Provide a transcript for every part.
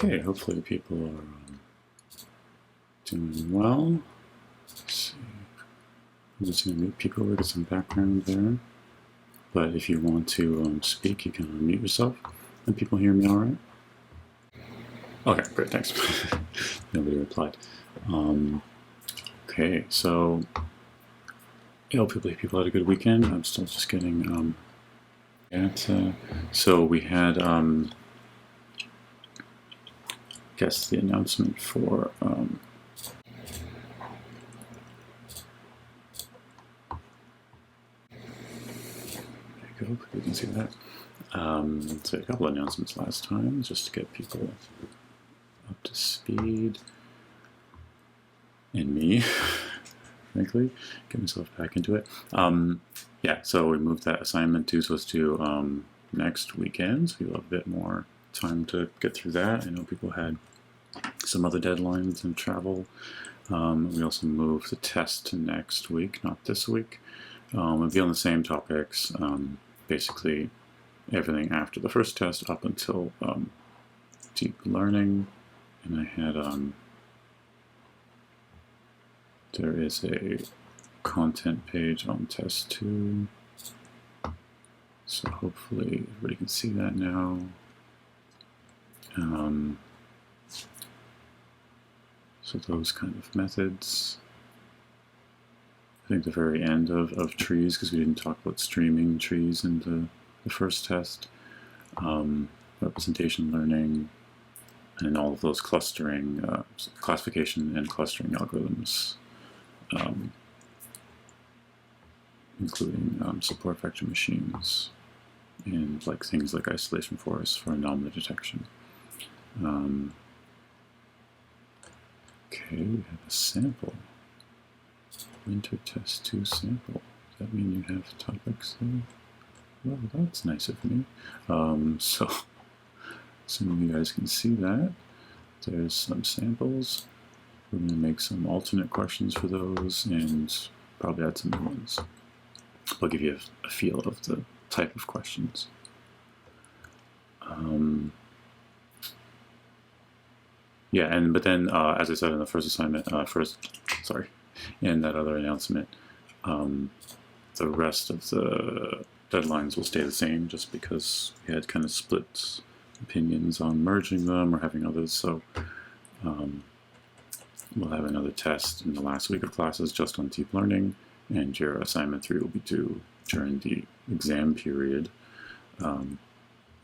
Okay, hopefully people are doing well. Let's see. I'm just going to mute people with some background there. But if you want to speak, you can unmute yourself. And people hear me all right? Okay, great, thanks. Nobody replied. Okay, so hopefully people had a good weekend. I'm still just getting so we had guess the announcement for there you go, you can see that. So a couple of announcements last time just to get people up to speed, and me frankly get myself back into it. Yeah, so we moved that assignment to supposed to next weekend, so you'll have a bit more time to get through that. I know people had some other deadlines and travel. We also moved the test to next week, not this week. It'll be on the same topics, basically everything after the first test up until deep learning. And I had there is a content page on test 2, so hopefully everybody can see that now. So those kind of methods. I think the very end of trees, because we didn't talk about streaming trees in the first test, representation learning, and all of those clustering, classification and clustering algorithms, including support vector machines and like things like isolation forests for anomaly detection. Okay, we have a sample. Winter test 2 sample. Does that mean you have topics there? Well, that's nice of me. So assuming you guys can see that, there's some samples. We're going to make some alternate questions for those and probably add some new ones. I'll give you a feel of the type of questions. Yeah, but then as I said in the first assignment, in that other announcement, the rest of the deadlines will stay the same, just because we had kind of split opinions on merging them or having others. So we'll have another test in the last week of classes just on deep learning, and your assignment 3 will be due during the exam period,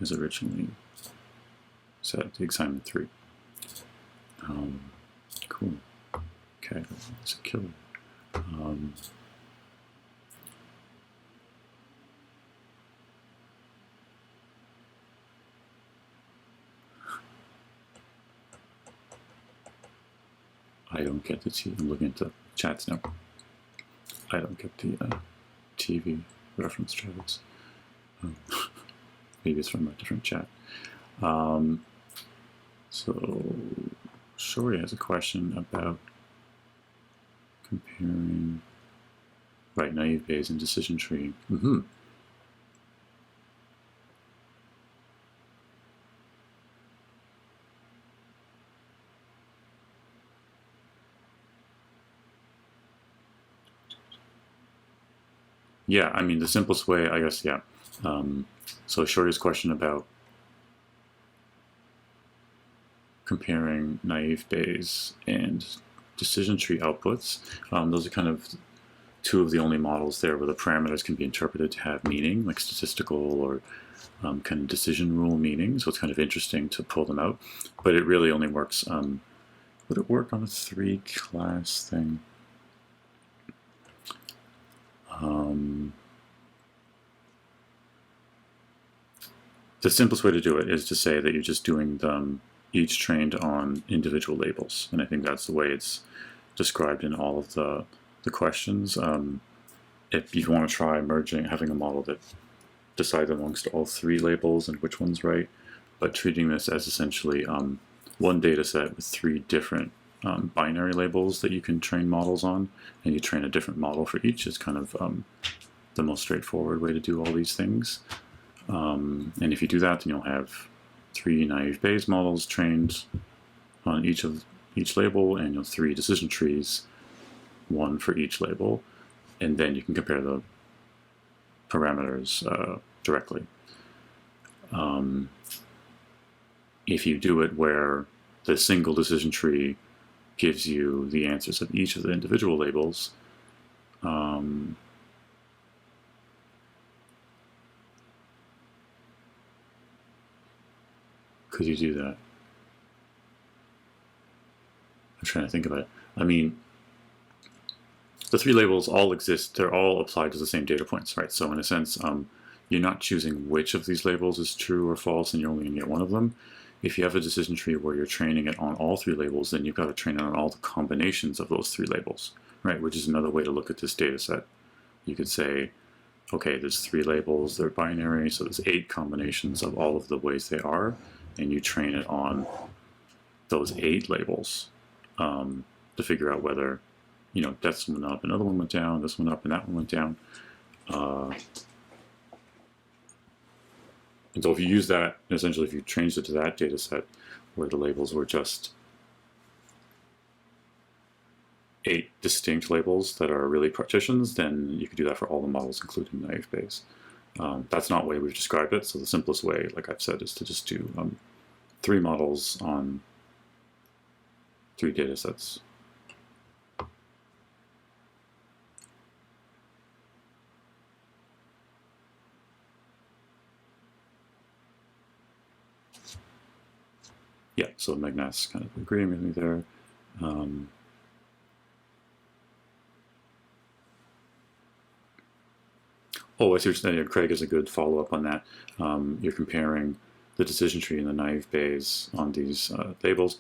as originally said, the assignment 3. Cool. Okay, that's a killer. I don't get the TV. I'm looking at the chats now. I don't get the TV reference, Travis. Maybe it's from a different chat. So Shori has a question about comparing naive Bayes and decision tree. Yeah, I mean, the simplest way, I guess, yeah. So Shori's question about comparing naive Bayes and decision tree outputs, those are kind of two of the only models there where the parameters can be interpreted to have meaning, like statistical or kind of decision rule meaning. So it's kind of interesting to pull them out, but it really only works. Would it work on a 3-class thing? The simplest way to do it is to say that you're just doing them each trained on individual labels, and I think that's the way it's described in all of the questions. If you want to try merging, having a model that decides amongst all 3 labels and which one's right, but treating this as essentially one data set with 3 different binary labels that you can train models on, and you train a different model for each is kind of the most straightforward way to do all these things. And if you do that, then you'll have 3 naive Bayes models trained on each label, and 3 decision trees, 1 for each label, and then you can compare the parameters directly. If you do it where the single decision tree gives you the answers of each of the individual labels, could you do that? I'm trying to think about it. I mean, the 3 labels all exist. They're all applied to the same data points, right? So in a sense, you're not choosing which of these labels is true or false, and you're only going to get one of them. If you have a decision tree where you're training it on all 3 labels, then you've got to train it on all the combinations of those 3 labels, right? Which is another way to look at this data set. You could say, okay, there's 3 labels, they're binary, so there's 8 combinations of all of the ways they are, and you train it on those 8 labels to figure out whether, this one went up, another one went down, this one up, and that one went down. And so if you use that, essentially if you changed it to that data set where the labels were just 8 distinct labels that are really partitions, then you could do that for all the models, including naive Bayes. That's not the way we've described it, so the simplest way, like I've said, is to just do 3 models on 3 data sets. Yeah, so Magnat's kind of agreeing with me there. Oh, I see what you're saying. Craig is a good follow-up on that. You're comparing the decision tree and the naive Bayes on these labels.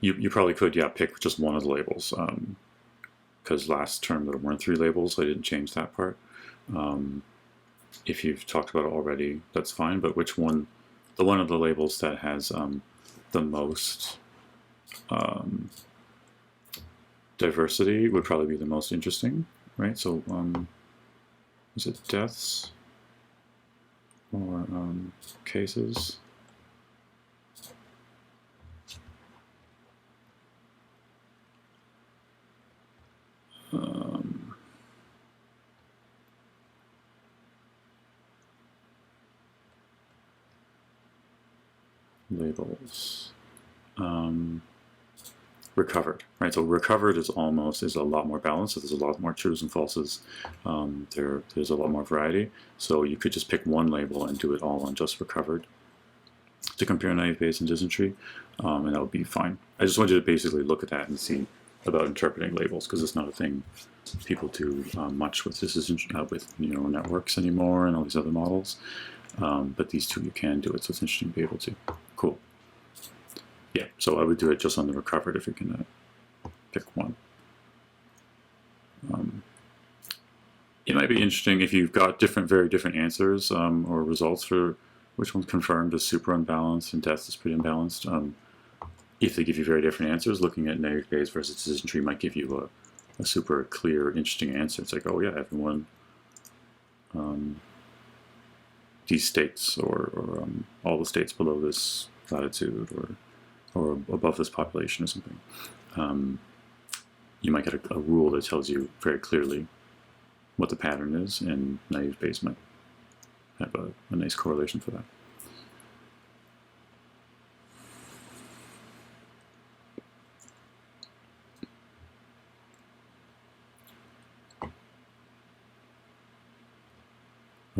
You probably could, pick just one of the labels. Because last term there weren't 3 labels, so I didn't change that part. If you've talked about it already, that's fine. But which one? The one of the labels that has the most diversity would probably be the most interesting, right? So is it deaths or cases? Labels. Recovered, right? So recovered is a lot more balanced. So there's a lot more trues and falses. There's a lot more variety. So you could just pick one label and do it all on just recovered to compare naive Bayes and decision tree, and that would be fine. I just wanted you to basically look at that and see about interpreting labels, because it's not a thing people do much with with neural networks anymore and all these other models. But these 2 you can do it, so it's interesting to be able to. Cool. Yeah, so I would do it just on the recovered if you're going to pick one. It might be interesting if you've got very different answers or results for which one's confirmed as super unbalanced and death is pretty unbalanced. If they give you very different answers, looking at naive Bayes versus decision tree might give you a super clear, interesting answer. It's like, oh yeah, everyone, these states or all the states below this latitude or above this population or something. You might get a rule that tells you very clearly what the pattern is, and naive Bayes might have a nice correlation for that.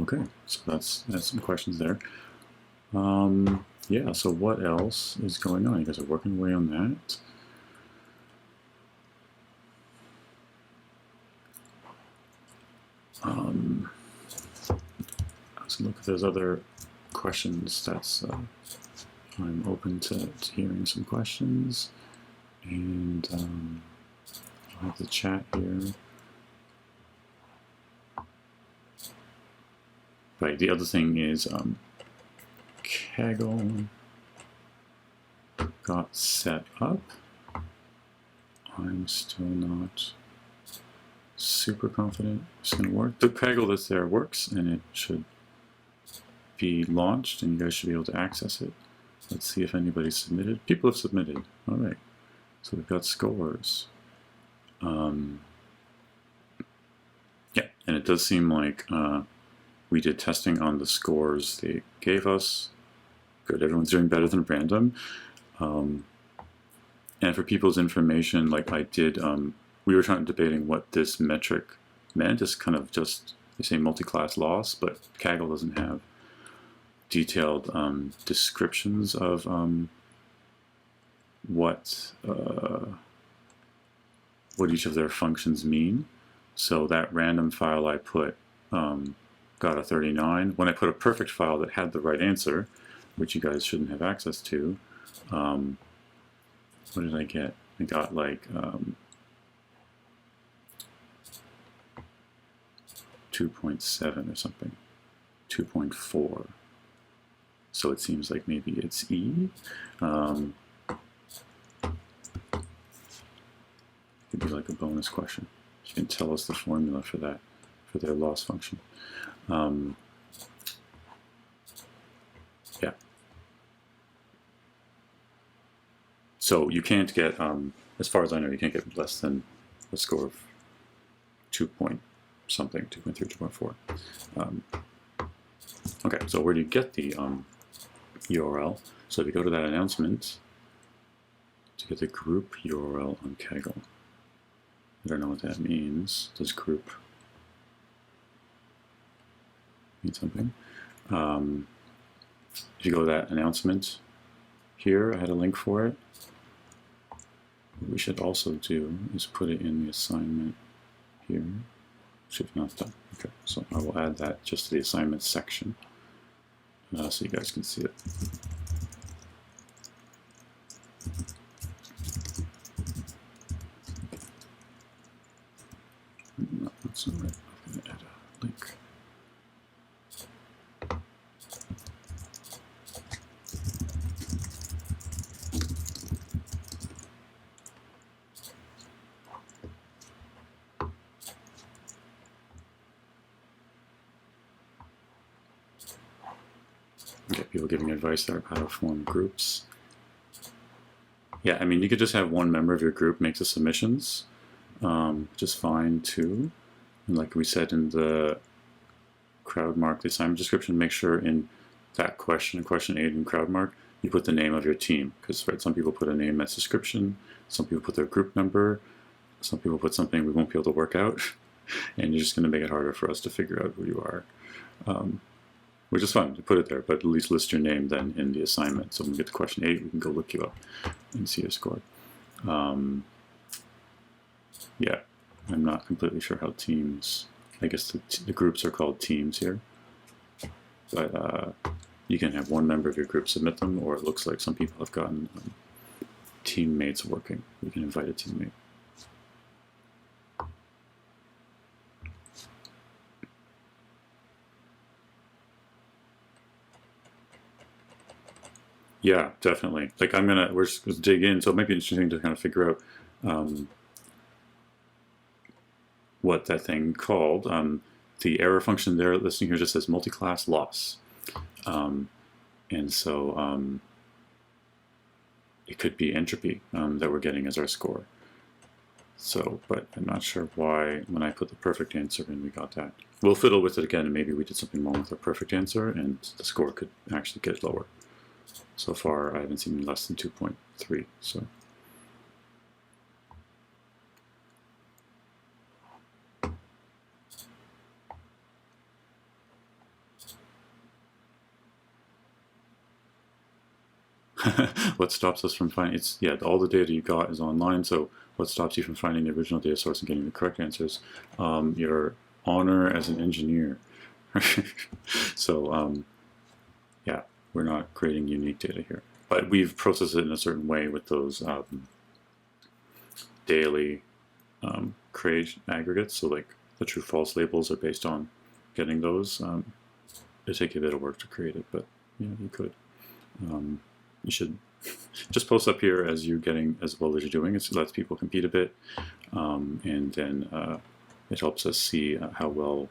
Okay, so that's some questions there. Yeah, so what else is going on? You guys are working away on that. Let's look if there's other questions. I'm open to hearing some questions, and I'll have the chat here. Right, the other thing is Kaggle got set up. I'm still not super confident it's going to work. The Kaggle that's there works, and it should be launched, and you guys should be able to access it. Let's see if anybody submitted. People have submitted. All right. So we've got scores. Yeah, and it does seem like we did testing on the scores they gave us. Good, everyone's doing better than random. And for people's information, like I did, we were debating what this metric meant. It's kind of just, they say multi-class loss, but Kaggle doesn't have detailed descriptions of what each of their functions mean. So that random file I put got a 39. When I put a perfect file that had the right answer, which you guys shouldn't have access to, what did I get? I got like 2.7 or something, 2.4. So it seems like maybe it's E. Could be like a bonus question. You can tell us the formula for that, for their loss function. Yeah. So you can't get, as far as I know, you can't get less than a score of 2 point something, 2.3, 2.4. Okay, so where do you get the URL? So if you go to that announcement, to get the group URL on Kaggle. I don't know what that means. Does group mean something? If you go to that announcement here, I had a link for it. What we should also do is put it in the assignment here, which I've not done. Okay, so I will add that just to the assignment section so you guys can see it. No, that's not right. I'm going to add a link. Okay, people giving advice there how to form groups. Yeah, I mean, you could just have one member of your group make the submissions, which is fine too. And like we said in the CrowdMark, the assignment description, make sure in that question 8 in CrowdMark, you put the name of your team. Because right, some people put a name that's description, some people put their group number, some people put something we won't be able to work out, and you're just going to make it harder for us to figure out who you are. Which is fun to put it there, but at least list your name then in the assignment. So when we get to question 8, we can go look you up and see your score. Yeah, I'm not completely sure how teams, I guess the groups are called teams here. But you can have one member of your group submit them, or it looks like some people have gotten teammates working. You can invite a teammate. Yeah, definitely. Like we're just going to dig in. So it might be interesting to kind of figure out what that thing called. The error function there listing here just says multi-class loss. And so it could be entropy that we're getting as our score. So, but I'm not sure why when I put the perfect answer in, we got that. We'll fiddle with it again, and maybe we did something wrong with our perfect answer, and the score could actually get lower. So far, I haven't seen less than 2.3. So. What stops us from finding, all the data you got is online, so what stops you from finding the original data source and getting the correct answers? Your honor as an engineer. So, yeah, we're not creating unique data here. But we've processed it in a certain way with those daily create aggregates, so like the true-false labels are based on getting those. It'll take you a bit of work to create it, but yeah, you could. You should just post up here as you're getting as well as you're doing. It lets people compete a bit, and then it helps us see how well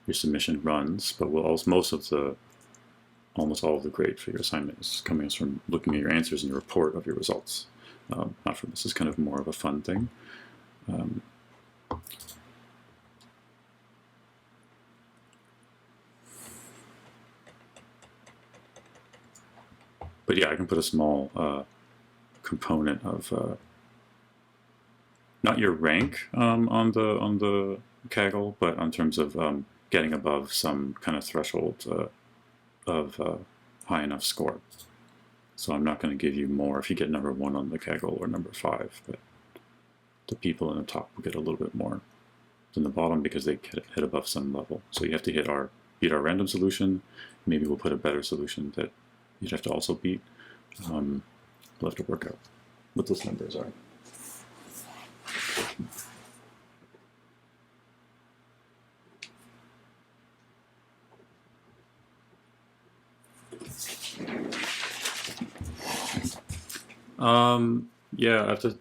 your submission runs. But we'll also, most of the almost all of the grade for your assignment is coming from looking at your answers and your report of your results. Not from this is kind of more of a fun thing. But yeah, I can put a small component of not your rank on the Kaggle, but in terms of getting above some kind of threshold of high enough score. So I'm not going to give you more if you get number 1 on the Kaggle or number 5, but the people in the top will get a little bit more than the bottom because they hit above some level. So you have to beat our random solution. Maybe we'll put a better solution that you'd have to also beat. We'll have to work out what those numbers are. Yeah, I have to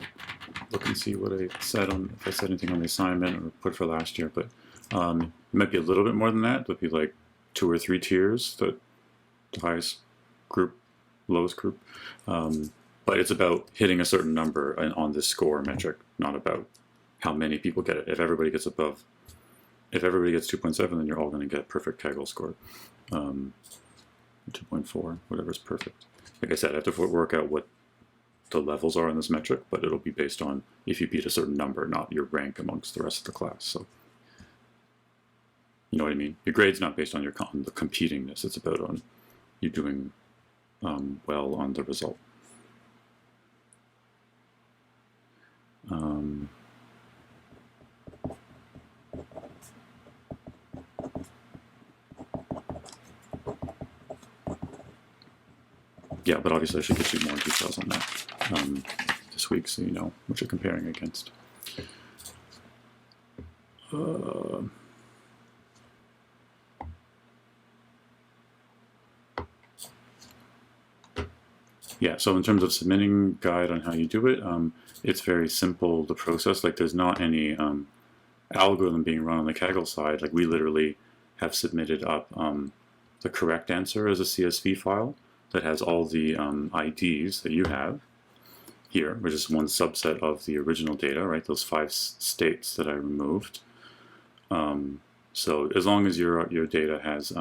look and see what I said if I said anything on the assignment or put for last year, but it might be a little bit more than that. It would be like 2 or 3 tiers, the highest group, lowest group. But it's about hitting a certain number on this score metric, not about how many people get it. If everybody gets 2.7, then you're all going to get a perfect Kaggle score. 2.4, whatever is perfect. Like I said, I have to work out what the levels are in this metric, but it'll be based on if you beat a certain number, not your rank amongst the rest of the class. So, you know what I mean? Your grade's not based on the competingness. It's about on you doing well on the result. Yeah, but obviously I should get you more details on that this week so you know what you're comparing against. Yeah, so in terms of submitting guide on how you do it, it's very simple, the process. Like there's not any algorithm being run on the Kaggle side. Like we literally have submitted up the correct answer as a CSV file that has all the IDs that you have here, which is one subset of the original data, right? Those 5 states that I removed. So as long as your data has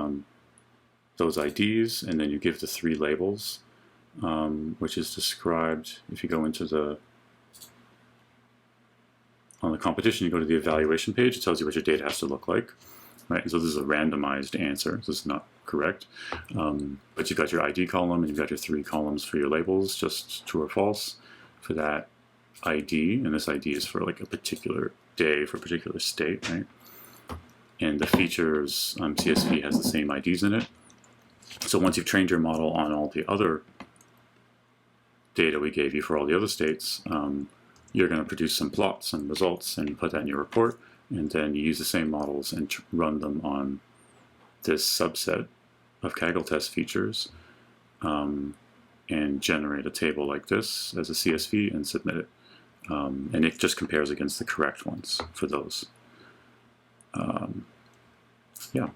those IDs, and then you give the 3 labels, which is described if you go into on the competition, you go to the evaluation page, it tells you what your data has to look like, right? And so this is a randomized answer, so it's not correct. But you've got your ID column and you've got your 3 columns for your labels, just true or false for that ID, and this ID is for like a particular day for a particular state, right? And the features CSV has the same IDs in it. So once you've trained your model on all the other data we gave you for all the other states, you're going to produce some plots and results and put that in your report, and then you use the same models and run them on this subset of Kaggle test features and generate a table like this as a CSV and submit it. And it just compares against the correct ones for those. Yeah.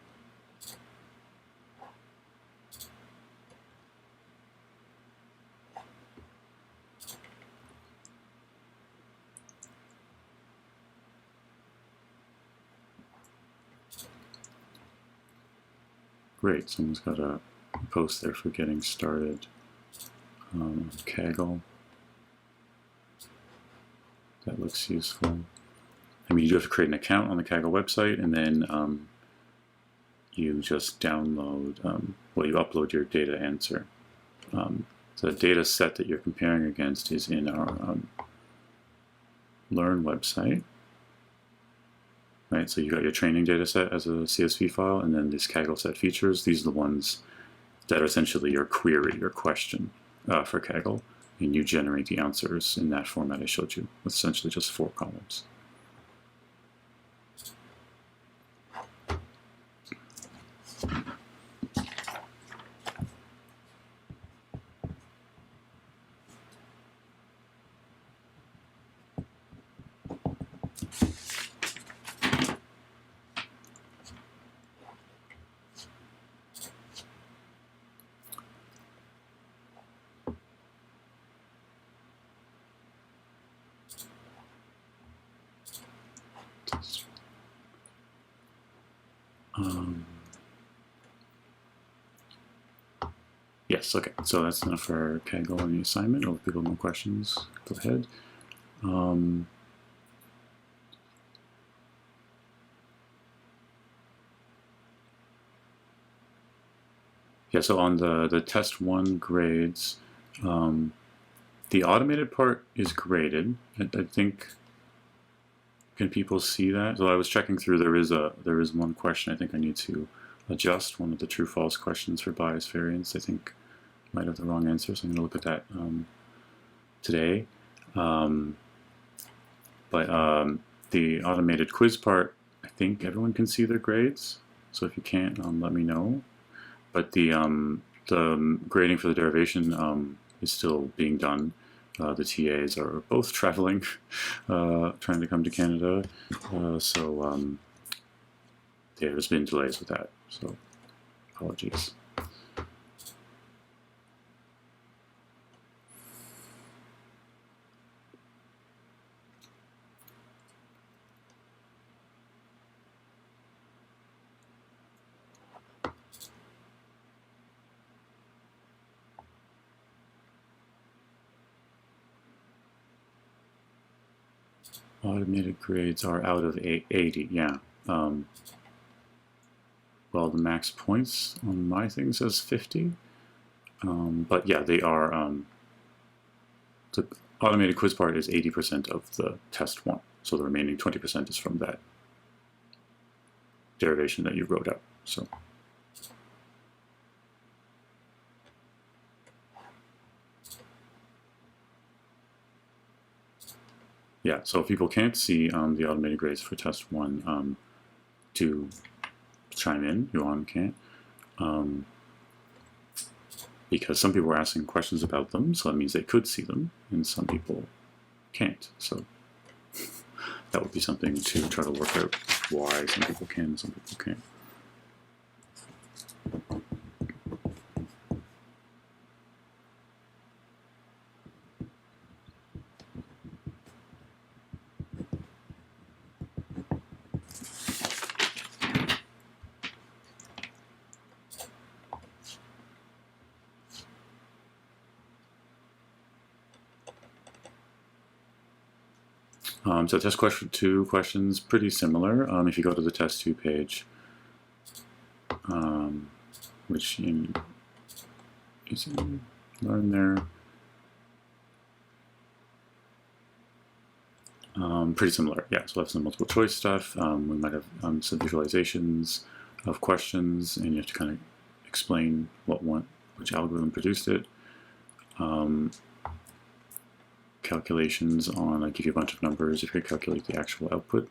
Great, someone's got a post there for getting started. Kaggle. That looks useful. I mean, you do have to create an account on the Kaggle website, and then you just download, well, you upload your data answer. The data set that you're comparing against is in our Learn website. Right, so you got your training data set as a CSV file, and then these Kaggle set features. These are the ones that are essentially your query, your question for Kaggle, and you generate the answers in that format I showed you, with essentially just 4 columns. Yes, okay, so that's enough for Kaggle and the assignment. Or if people have more questions, go ahead. Yeah, so on the test 1 grades, the automated part is graded. I think, can people see that? So I was checking through, there is one question I think I need to adjust, one of the true-false questions for bias variance. I think I might have the wrong answer, so I'm going to look at that today. The automated quiz part, I think everyone can see their grades. So if you can't, let me know. But the grading for the derivation is still being done. The TAs are both traveling, trying to come to Canada. There's been delays with that. So apologies. Automated grades are out of 80, yeah. Well, the max points on my thing says 50. But yeah, they are, the automated quiz part is 80% of the test 1. So the remaining 20% is from that derivation that you wrote out. So. Yeah, so if people can't see the automated grades for test 1, do chime in. Yuan can't. Because some people are asking questions about them, so that means they could see them, and some people can't. So that would be something to try to work out why some people can and some people can't. So test question 2 questions, pretty similar. If you go to the test 2 page, which you learn there. Pretty similar, yeah. So we'll have some multiple choice stuff. We might have some visualizations of questions, and you have to kind of explain which algorithm produced it. Calculations on, I give you a bunch of numbers if you calculate the actual output.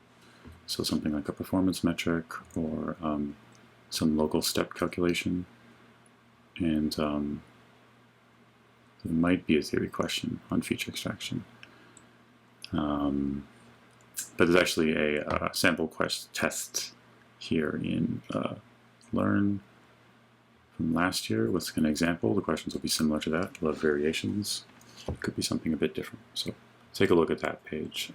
So something like a performance metric or some local step calculation. And there might be a theory question on feature extraction. But there's actually a sample test here in Learn from last year with an example. The questions will be similar to that. We'll have variations. It could be something a bit different. So take a look at that page.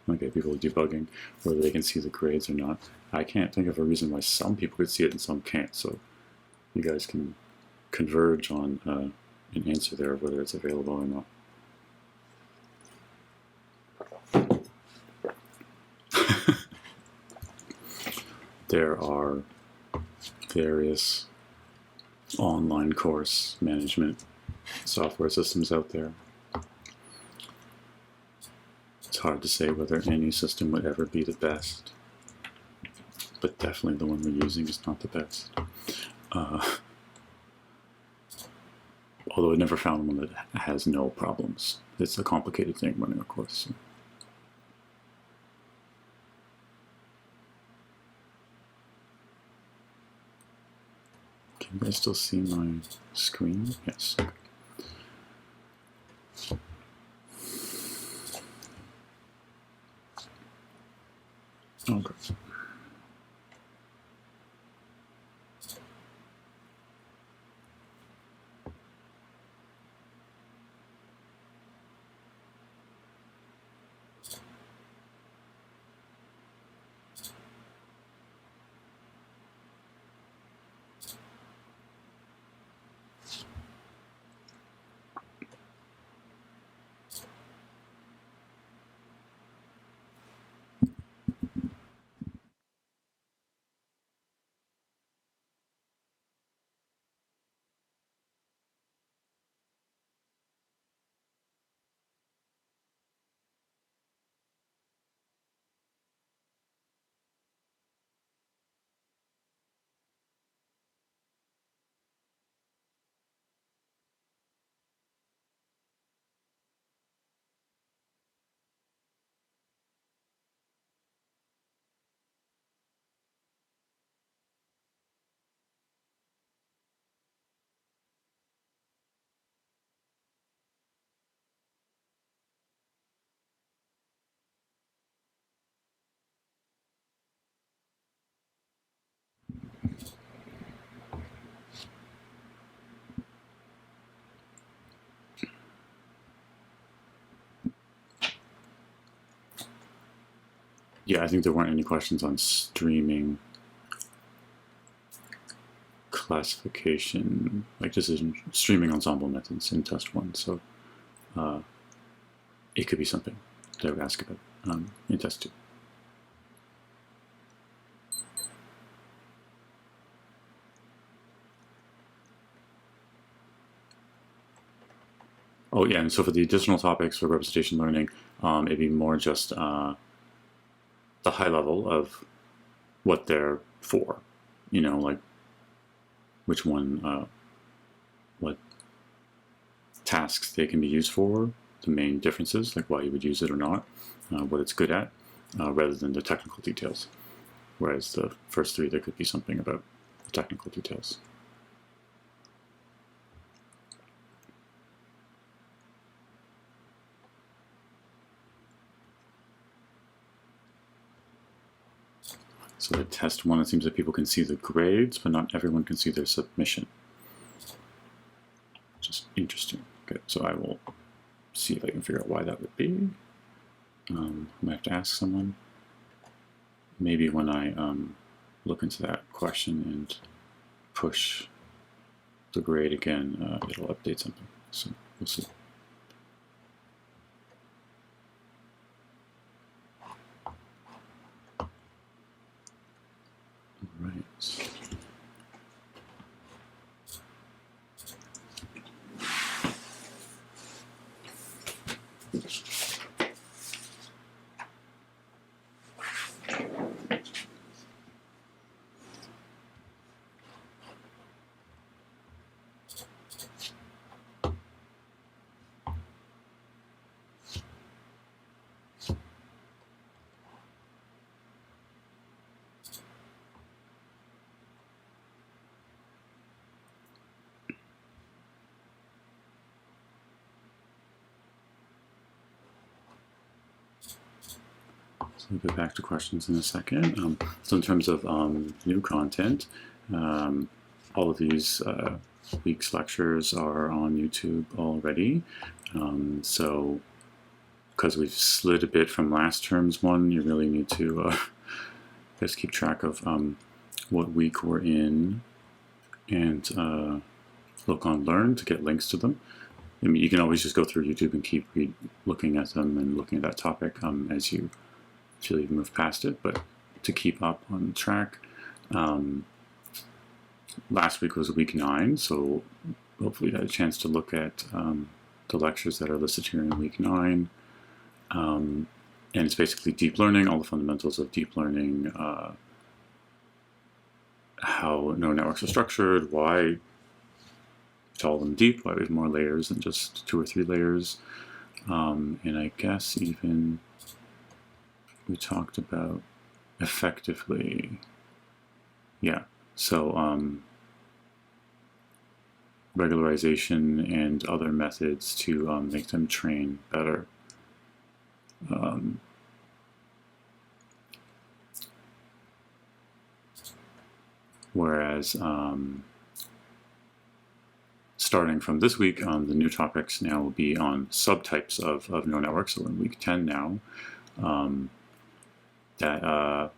Okay, people are debugging whether they can see the grades or not. I can't think of a reason why some people could see it and some can't. So you guys can converge on an answer there, whether it's available or not. There are various online course management software systems out there. It's hard to say whether any system would ever be the best, but definitely the one we're using is not the best. Although I never found one that has no problems. It's a complicated thing running a course. So. Can you guys still see my screen? Yes. Okay. Okay. Yeah, I think there weren't any questions on streaming classification, like decision streaming ensemble methods in test 1. So it could be something that I would ask about in test 2. Oh yeah, and so for the additional topics for representation learning, it'd be more just the high level of what they're for, you know, like which one, what tasks they can be used for, the main differences, like why you would use it or not, what it's good at, rather than the technical details. Whereas the first 3, there could be something about the technical details. So the test 1, it seems that people can see the grades, but not everyone can see their submission. Just interesting. Okay, so I will see if I can figure out why that would be. I might have to ask someone. Maybe when I look into that question and push the grade again, it'll update something. So we'll see. All right. So we'll get back to questions in a second. So in terms of new content, all of these week's lectures are on YouTube already. So because we've slid a bit from last term's one, you really need to just keep track of what week we're in and look on Learn to get links to them. I mean, you can always just go through YouTube and keep looking at them and looking at that topic as you feel you've moved past it, but to keep up on track. Last week was week 9, so hopefully you had a chance to look at the lectures that are listed here in week 9. And it's basically deep learning, all the fundamentals of deep learning, how neural networks are structured, why we call them deep, why we have more layers than just 2 or 3 layers. And I guess even we talked about effectively, yeah, so regularization and other methods to make them train better. Whereas starting from this week, the new topics now will be on subtypes of neural networks. So in week 10 now, that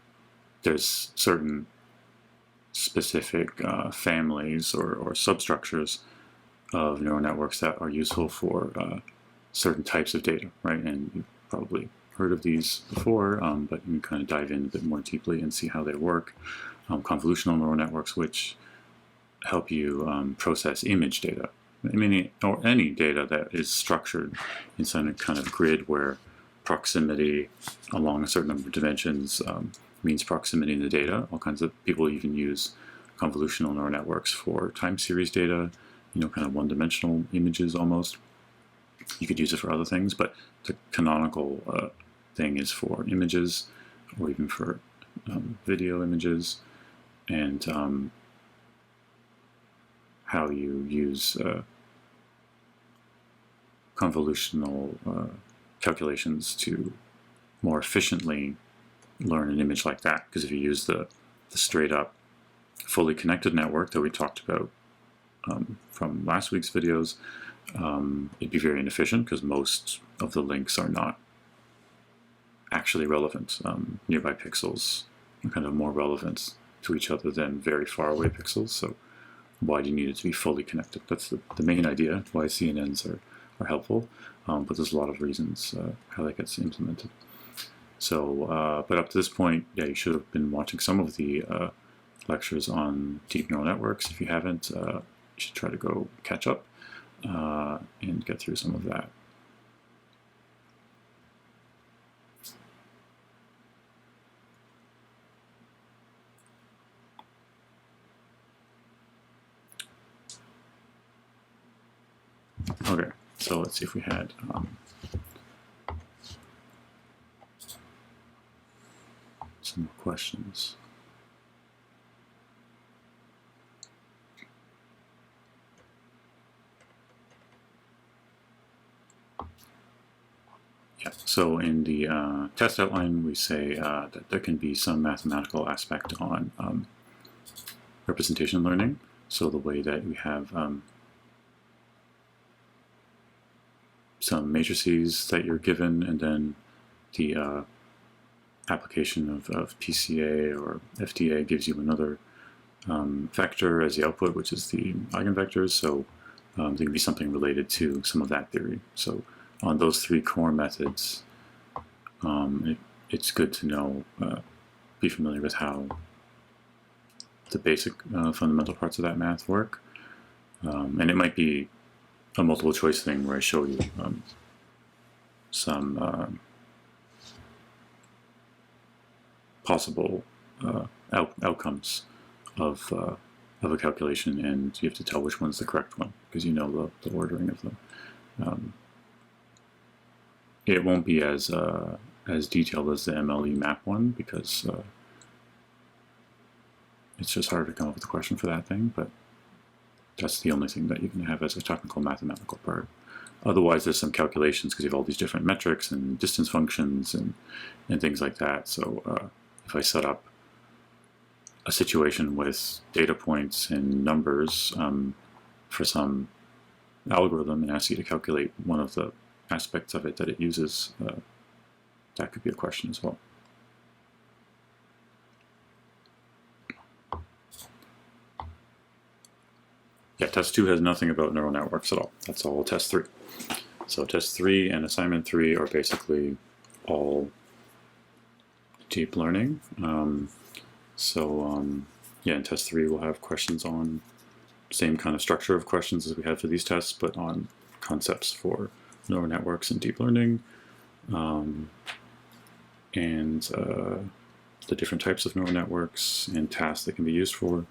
there's certain specific families or substructures of neural networks that are useful for certain types of data, right? And you've probably heard of these before, but you can kind of dive in a bit more deeply and see how they work. Convolutional neural networks, which help you process image data, or any data that is structured in some kind of grid where proximity along a certain number of dimensions means proximity in the data. All kinds of people even use convolutional neural networks for time series data, kind of one-dimensional images almost. You could use it for other things, but the canonical thing is for images, or even for video images, and how you use convolutional calculations to more efficiently learn an image like that. Because if you use the straight up fully connected network that we talked about from last week's videos, it'd be very inefficient because most of the links are not actually relevant. Nearby pixels are kind of more relevant to each other than very far away pixels. So why do you need it to be fully connected? That's the main idea, why CNNs are helpful, but there's a lot of reasons how that gets implemented. So, but up to this point, yeah, you should have been watching some of the lectures on deep neural networks. If you haven't, you should try to go catch up and get through some of that. Okay, so let's see if we had some more questions. Yeah, so in the test outline, we say that there can be some mathematical aspect on representation learning. So the way that we have some matrices that you're given, and then the application of PCA or FDA gives you another vector as the output, which is the eigenvectors. So there can be something related to some of that theory. So on those three core methods, it's good to know, be familiar with how the basic fundamental parts of that math work. And it might be a multiple choice thing where I show you some possible outcomes of a calculation, and you have to tell which one's the correct one because you know the ordering of them. It won't be as detailed as the MLE map one because it's just hard to come up with a question for that thing, but that's the only thing that you can have as a technical mathematical part. Otherwise, there's some calculations because you have all these different metrics and distance functions and things like that. So if I set up a situation with data points and numbers for some algorithm and ask you to calculate one of the aspects of it that it uses, that could be a question as well. Yeah, test 2 has nothing about neural networks at all. That's all test 3. So test 3 and assignment 3 are basically all deep learning. Yeah, in test 3 we'll have questions on same kind of structure of questions as we had for these tests, but on concepts for neural networks and deep learning, and the different types of neural networks and tasks that can be used for.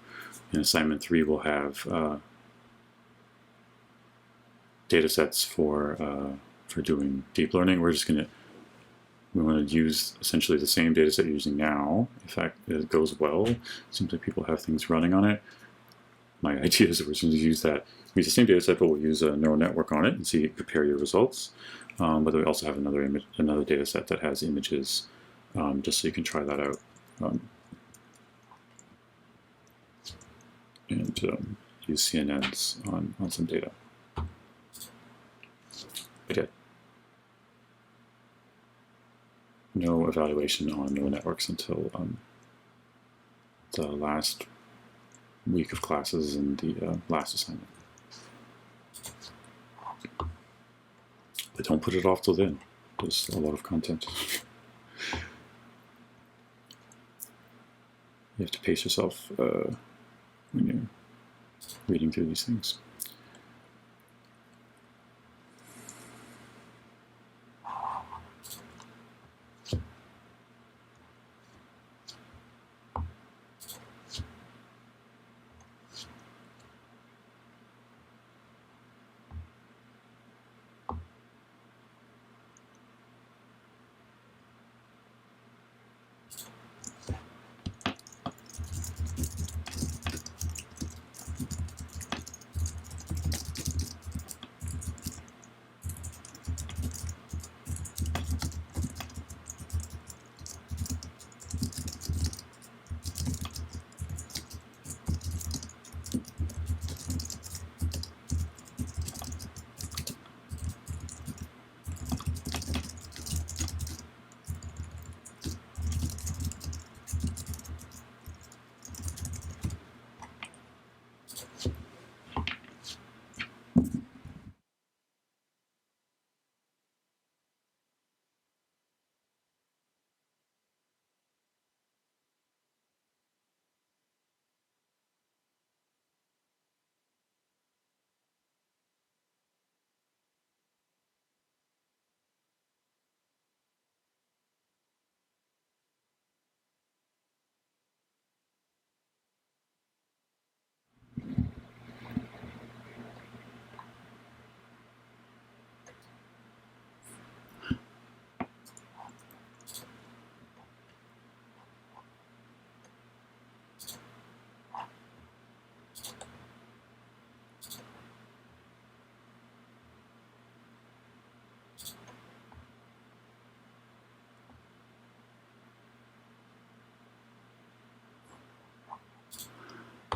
In assignment 3 we'll have data sets for doing deep learning. We want to use essentially the same data set you're using now. In fact, it goes well. It seems like people have things running on it. My idea is that we're going to use the same data set, but we'll use a neural network on it and compare your results. But we also have another data set that has images, just so you can try that out. And use CNNs on some data. But no evaluation on neural networks until the last week of classes and the last assignment. But don't put it off till then. There's a lot of content. You have to pace yourself when you're reading through these things.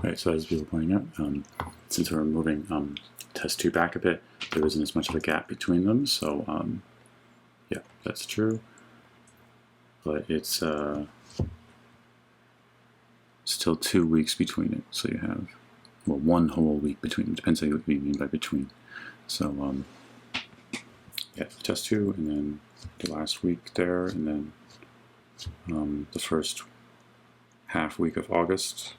Right, so as people are pointing out, since we're moving test 2 back a bit, there isn't as much of a gap between them, so yeah, that's true. But it's still 2 weeks between it, so you have, well, 1 whole week between. It depends on what you mean by between. So yeah, test 2, and then the last week there, and then the first half week of August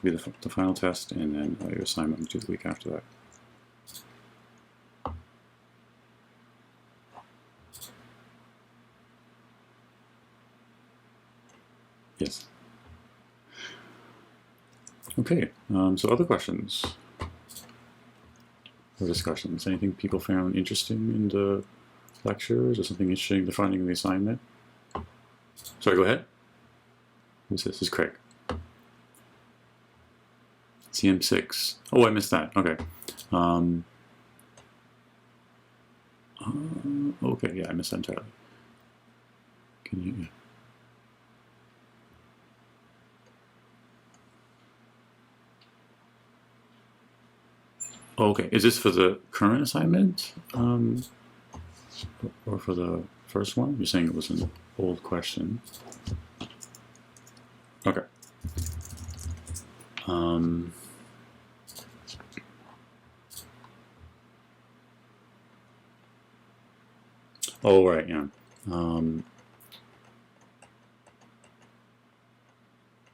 will be the final test, and then your assignment will do the week after that. Yes. Okay, so other questions or discussions? Anything people found interesting in the lectures, or something interesting they're finding in the assignment? Sorry, go ahead. Who's this? This is Craig. CM6. Oh, I missed that. Okay. Okay, yeah, I missed that entirely. Can you? Oh, okay, is this for the current assignment, or for the first one? You're saying it was an old question. Okay. Oh, right, yeah.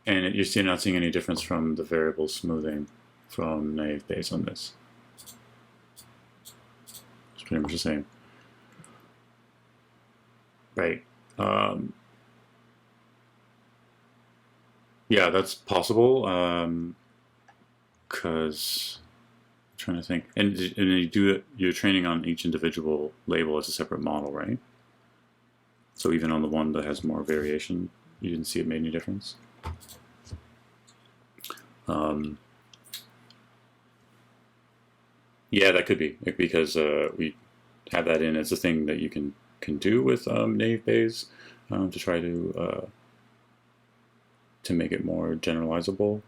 And you're still not seeing any difference from the variable smoothing from naive Bayes on this? It's pretty much the same. Right. Yeah, that's possible. Because I'm trying to think, and you do it. You're training on each individual label as a separate model, right? So even on the one that has more variation, you didn't see it made any difference. Yeah, that could be because we have that in as a thing that you can do with naive Bayes to try to make it more generalizable,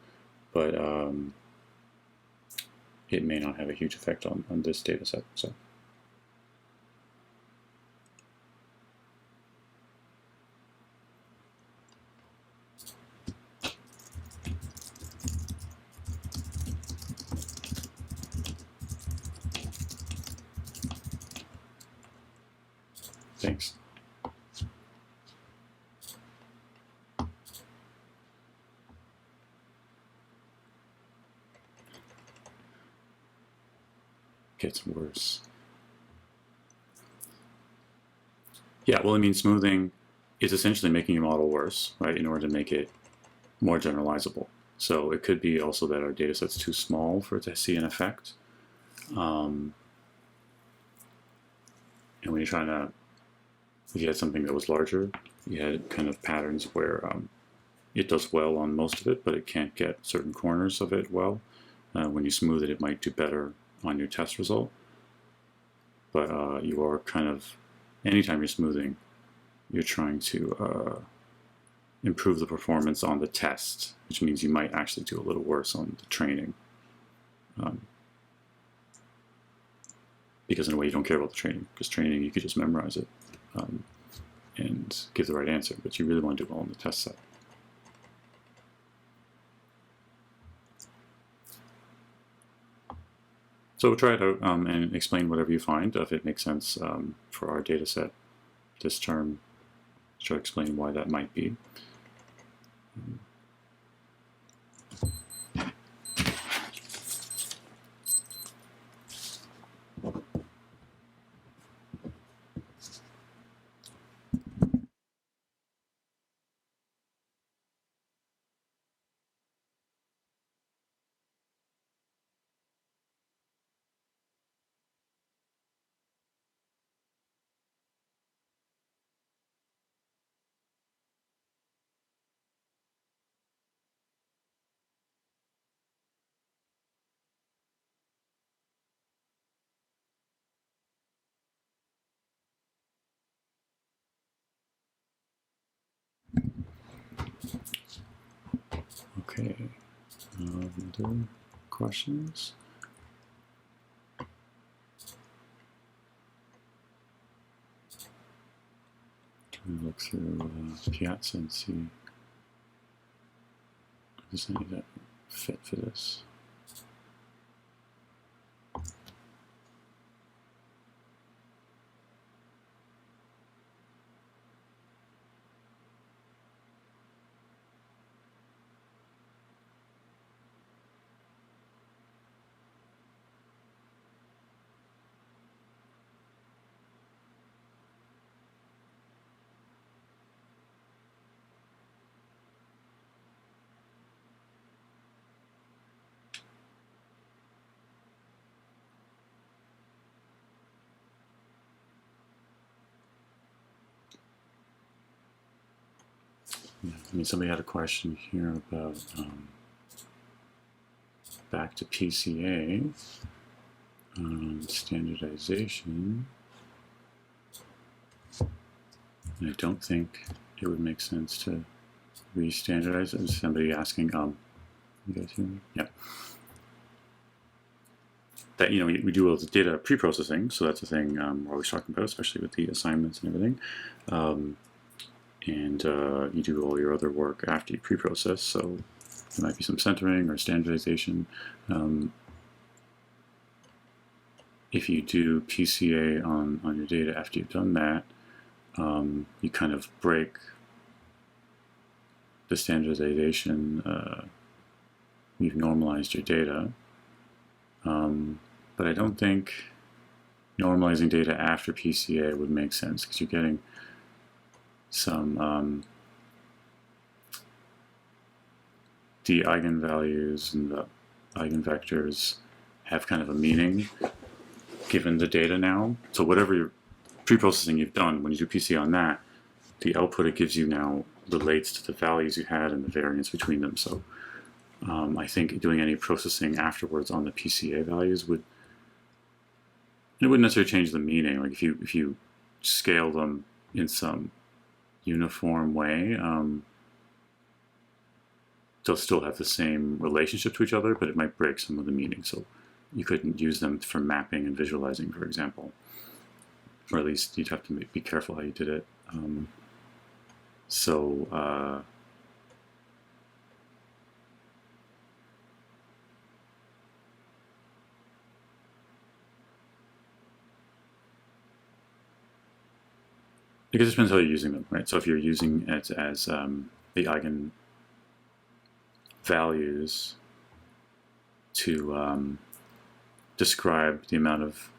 but it may not have a huge effect on this data set. So. Thanks. Gets worse. Yeah, well, I mean, smoothing is essentially making your model worse, right, in order to make it more generalizable. So it could be also that our data set's too small for it to see an effect. And when you're trying to, if you had something that was larger, you had kind of patterns where it does well on most of it, but it can't get certain corners of it well. When you smooth it, it might do better on your test result. But you are kind of, anytime you're smoothing, you're trying to improve the performance on the test, which means you might actually do a little worse on the training. Because in a way you don't care about the training, because training you could just memorize it and give the right answer, but you really want to do well on the test set. So we'll try it out and explain whatever you find, if it makes sense for our data set this term. Try to explain why that might be. Okay. Other questions? Trying to look through Piazza and see if there's any that fit for this. Yeah, I mean, somebody had a question here about back to PCA, standardization. And I don't think it would make sense to re-standardize it. There's somebody asking, you guys hear me? Yeah. That, you know, we do all the data pre-processing, so that's a thing we're always talking about, especially with the assignments and everything. And you do all your other work after you pre-process, so there might be some centering or standardization. If you do PCA on your data after you've done that, you kind of break the standardization. You've normalized your data. But I don't think normalizing data after PCA would make sense, because you're getting some the eigenvalues and the eigenvectors have kind of a meaning given the data now. So whatever your pre-processing you've done, when you do PCA on that, the output it gives you now relates to the values you had and the variance between them. So I think doing any processing afterwards on the PCA values would, it wouldn't necessarily change the meaning. Like if you scale them in some uniform way, they'll still have the same relationship to each other, but it might break some of the meaning. So you couldn't use them for mapping and visualizing, for example, or at least you'd have to be careful how you did it. I guess it depends how you're using them, right? So if you're using it as the eigen values to describe the amount of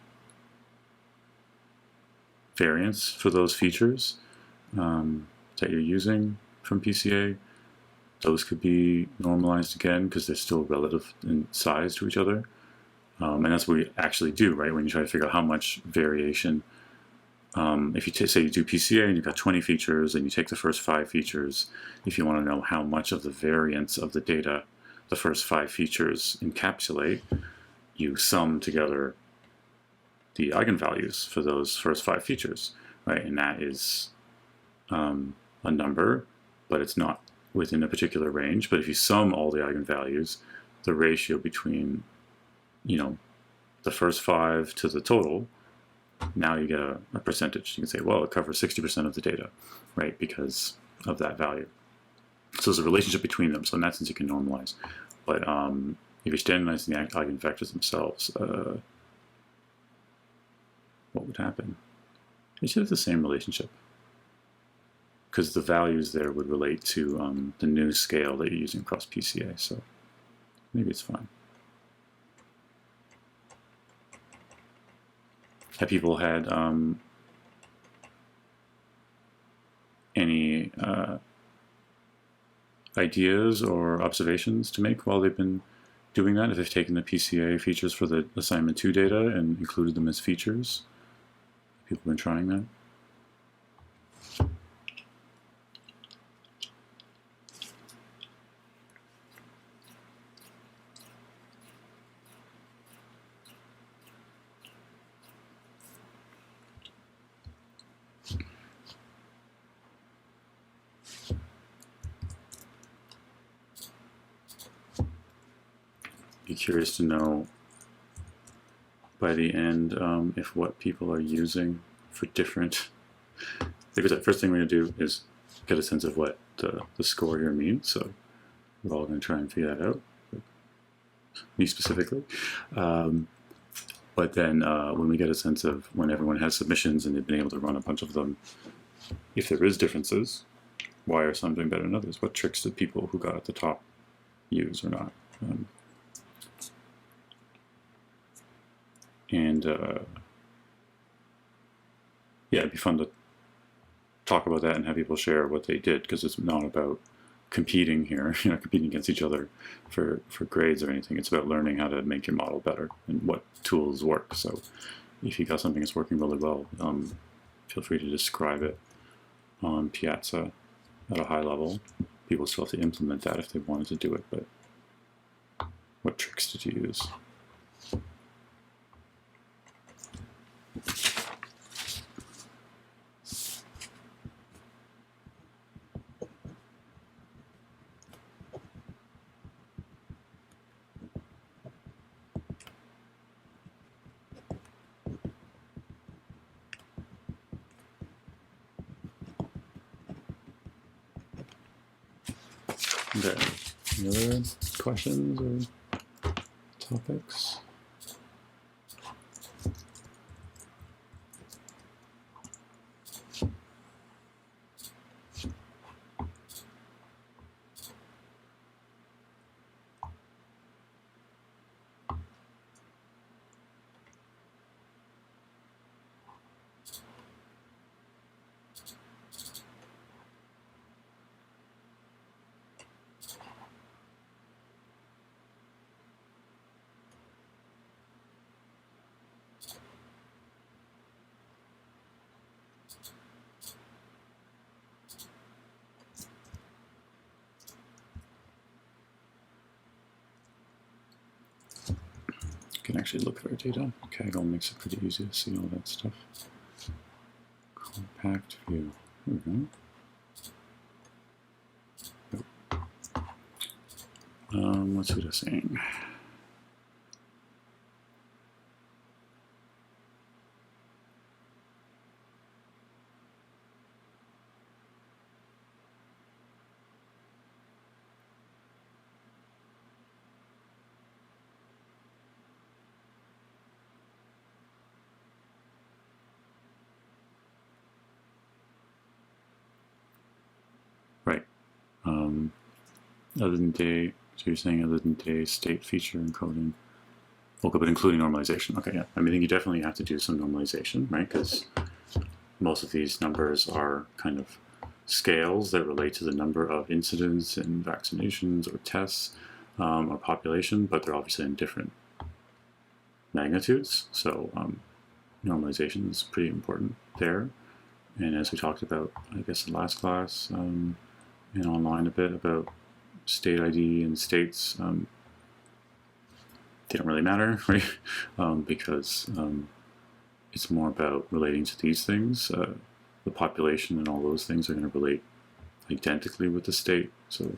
variance for those features that you're using from PCA, those could be normalized again because they're still relative in size to each other. And that's what we actually do, right? When you try to figure out how much variation, if you say you do PCA and you've got 20 features and you take the first 5 features, if you want to know how much of the variance of the data the first 5 features encapsulate, you sum together the eigenvalues for those first 5 features, right? And that is a number, but it's not within a particular range. But if you sum all the eigenvalues, the ratio between, you know, the first 5 to the total, now you get a percentage. You can say, well, it covers 60% of the data, right, because of that value. So there's a relationship between them. So in that sense, you can normalize. But if you're standardizing the eigenvectors themselves, what would happen? You should have the same relationship, because the values there would relate to the new scale that you're using across PCA. So maybe it's fine. Have people had any ideas or observations to make while they've been doing that? If they've taken the PCA features for the assignment 2 data and included them as features? People have been trying that? be curious to know by the end if what people are using for different. Like I said, first thing we're going to do is get a sense of what the score here means. So we're all going to try and figure that out, me specifically. But then when we get a sense of when everyone has submissions and they've been able to run a bunch of them, if there is differences, why are some doing better than others? What tricks did people who got at the top use or not? Yeah, it'd be fun to talk about that and have people share what they did, because it's not about competing here, competing against each other for grades or anything. It's about learning how to make your model better and what tools work. So if you got something that's working really well, feel free to describe it on Piazza at a high level. People still have to implement that if they wanted to do it, but what tricks did you use? Okay, any other questions or topics? Can actually look at our data. Kaggle makes it pretty easy to see all that stuff. Compact view. There we go. What's Huda saying? Right. Other than day, so you're saying other than day state feature encoding. Okay, but including normalization. Okay, yeah. I think you definitely have to do some normalization, right? Because most of these numbers are kind of scales that relate to the number of incidents and vaccinations or tests or population, but they're obviously in different magnitudes. So normalization is pretty important there. And as we talked about, I guess in last class and online a bit about state ID and states, they don't really matter, right? Because it's more about relating to these things. The population and all those things are going to relate identically with the state. So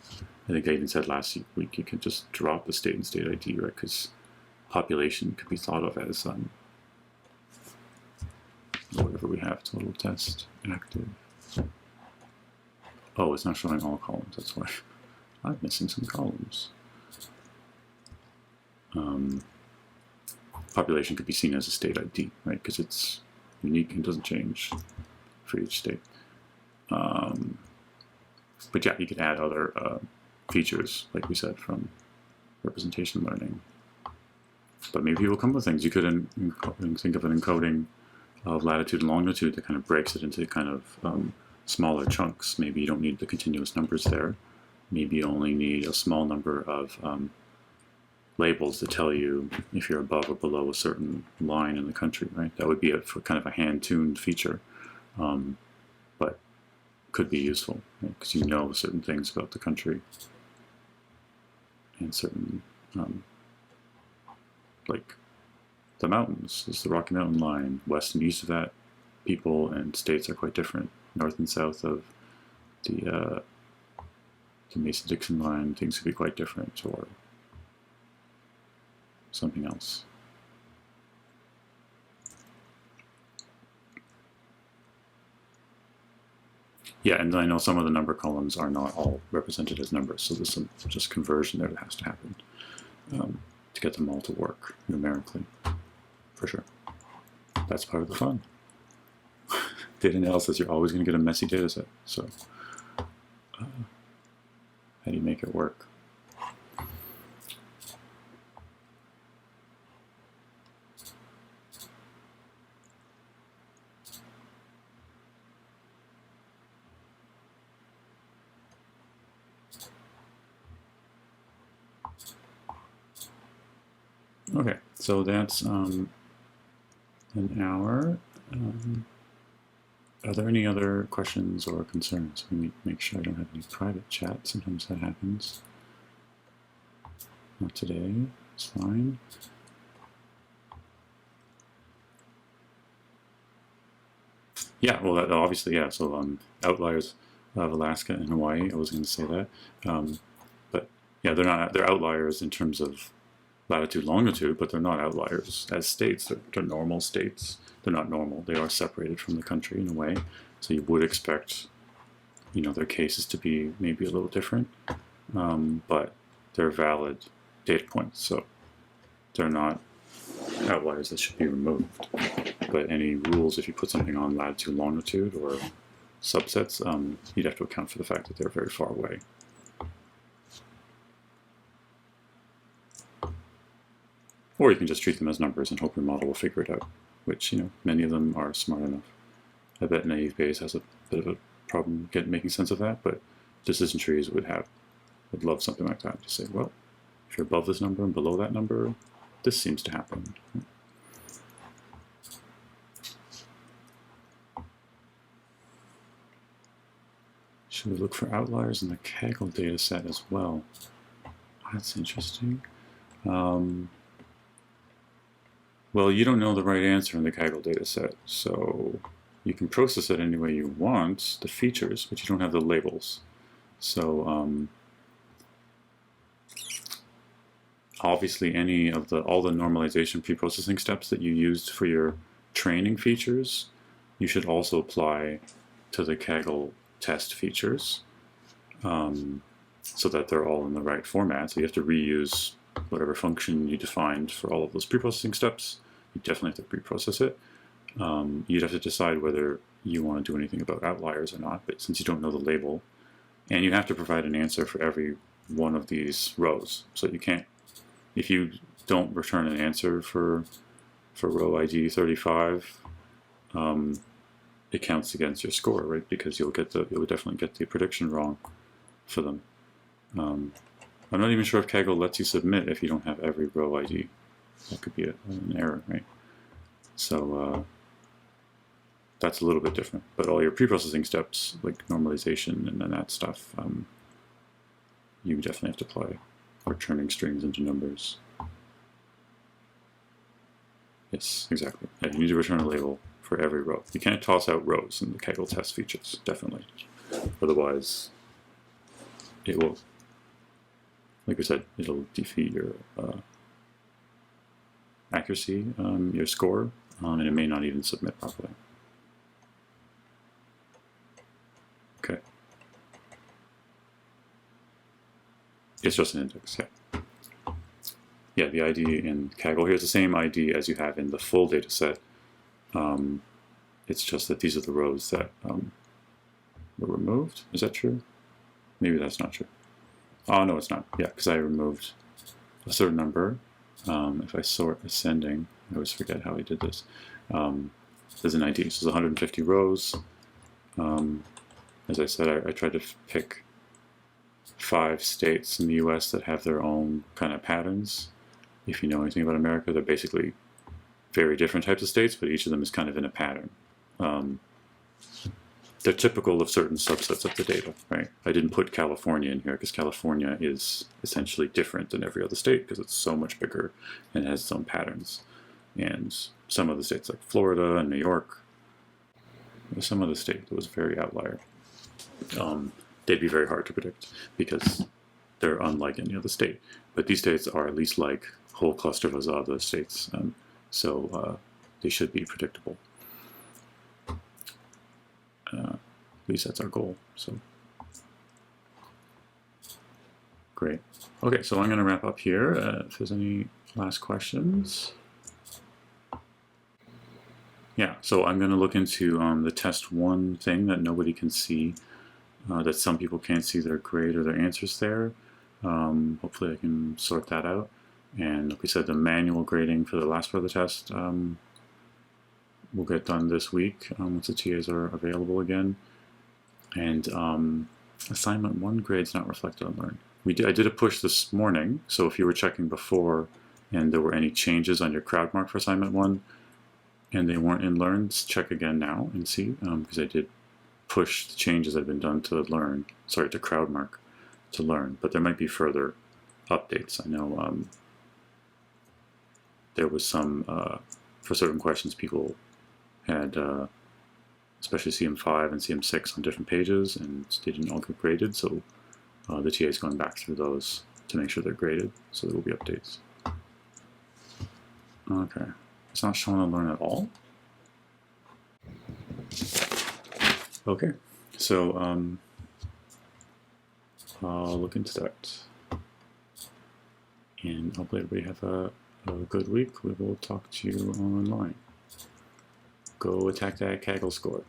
I think I even said last week you can just drop the state and state ID, right? Because population could be thought of as whatever we have, total test active. Oh, it's not showing all columns, that's why. I'm missing some columns. Population could be seen as a state ID, right? Because it's unique and doesn't change for each state. But yeah, you could add other features, like we said, from representation learning. But maybe people come up with things. You could think of an encoding of latitude and longitude that kind of breaks it into kind of smaller chunks. Maybe you don't need the continuous numbers there. Maybe you only need a small number of labels that tell you if you're above or below a certain line in the country, right? That would be for kind of a hand-tuned feature, but could be useful because you know certain things about the country and certain, like the mountains. Is the Rocky Mountain line. West and east of that, people and states are quite different. North and south of the Mason-Dixon line, things could be quite different. Or something else. Yeah, and I know some of the number columns are not all represented as numbers, so there's some just conversion there that has to happen to get them all to work numerically, for sure. That's part of the fun. Data analysis, you're always going to get a messy data set, so how do you make it work? Okay, so that's an hour. Are there any other questions or concerns? Let me make sure I don't have any private chat. Sometimes that happens. Not today. It's fine. Yeah, well, that, obviously, yeah. So outliers of Alaska and Hawaii. I was going to say that, but yeah, they're not. They're outliers in terms of latitude, longitude, but they're not outliers as states. They're normal states. They're not normal. They are separated from the country in a way. So you would expect, you know, their cases to be maybe a little different, but they're valid data points. So they're not outliers that should be removed. But any rules, if you put something on latitude, longitude, or subsets, you'd have to account for the fact that they're very far away. Or you can just treat them as numbers and hope your model will figure it out, which, you know, many of them are smart enough. I bet naive Bayes has a bit of a problem making sense of that, but decision trees would love something like that. Just say, well, if you're above this number and below that number, this seems to happen. Should we look for outliers in the Kaggle data set as well? That's interesting. Well, you don't know the right answer in the Kaggle data set, so you can process it any way you want, the features, but you don't have the labels. So obviously all the normalization pre-processing steps that you used for your training features, you should also apply to the Kaggle test features so that they're all in the right format. So you have to reuse whatever function you defined for all of those pre-processing steps. You definitely have to pre-process it. You'd have to decide whether you want to do anything about outliers or not, but since you don't know the label, and you have to provide an answer for every one of these rows. So you can't, if you don't return an answer for row ID 35, it counts against your score, right? Because you'll definitely get the prediction wrong for them. I'm not even sure if Kaggle lets you submit if you don't have every row ID. That could be an error, right? So that's a little bit different. But all your pre-processing steps, like normalization and then that stuff, you definitely have to apply, or turning strings into numbers. Yes, exactly. Yeah, you need to return a label for every row. You can't toss out rows in the Kaggle test features, definitely. Otherwise, it will, like we said, it'll defeat your accuracy, your score, and it may not even submit properly. Okay. It's just an index, yeah. Yeah, the ID in Kaggle here is the same ID as you have in the full data set. It's just that these are the rows that were removed. Is that true? Maybe that's not true. Oh, no, it's not. Yeah, because I removed a certain number. If I sort ascending, I always forget how I did this. There's an ID. So there's 150 rows. As I said, I tried to pick 5 states in the US that have their own kind of patterns. If you know anything about America, they're basically very different types of states, but each of them is kind of in a pattern. They're typical of certain subsets of the data, right? I didn't put California in here because California is essentially different than every other state because it's so much bigger and has its own patterns. And some of the states like Florida and New York, there's some other state that was very outlier. They'd be very hard to predict because they're unlike any other state. But these states are at least like whole cluster of other states, so they should be predictable. At least that's our goal. So great. Okay, so I'm going to wrap up here. If there's any last questions. Yeah, so I'm going to look into the test 1 thing that nobody can see, that some people can't see their grade or their answers there. Hopefully I can sort that out. And like we said, the manual grading for the last part of the test will get done this week once the TAs are available again. And assignment 1 grade's not reflected on Learn. I did a push this morning, so if you were checking before and there were any changes on your crowd mark for assignment 1 and they weren't in Learn, check again now and see, because I did push the changes that have been done to Learn, sorry, to crowd mark to Learn, but there might be further updates. I know there was some, for certain questions, people had, especially CM5 and CM6 on different pages, and they didn't all get graded, so the TA is going back through those to make sure they're graded, so there will be updates. Okay, it's not showing on Learn at all. Okay, so I'll look into that. And hopefully everybody have a good week. We will talk to you online. Go attack that Kaggle score.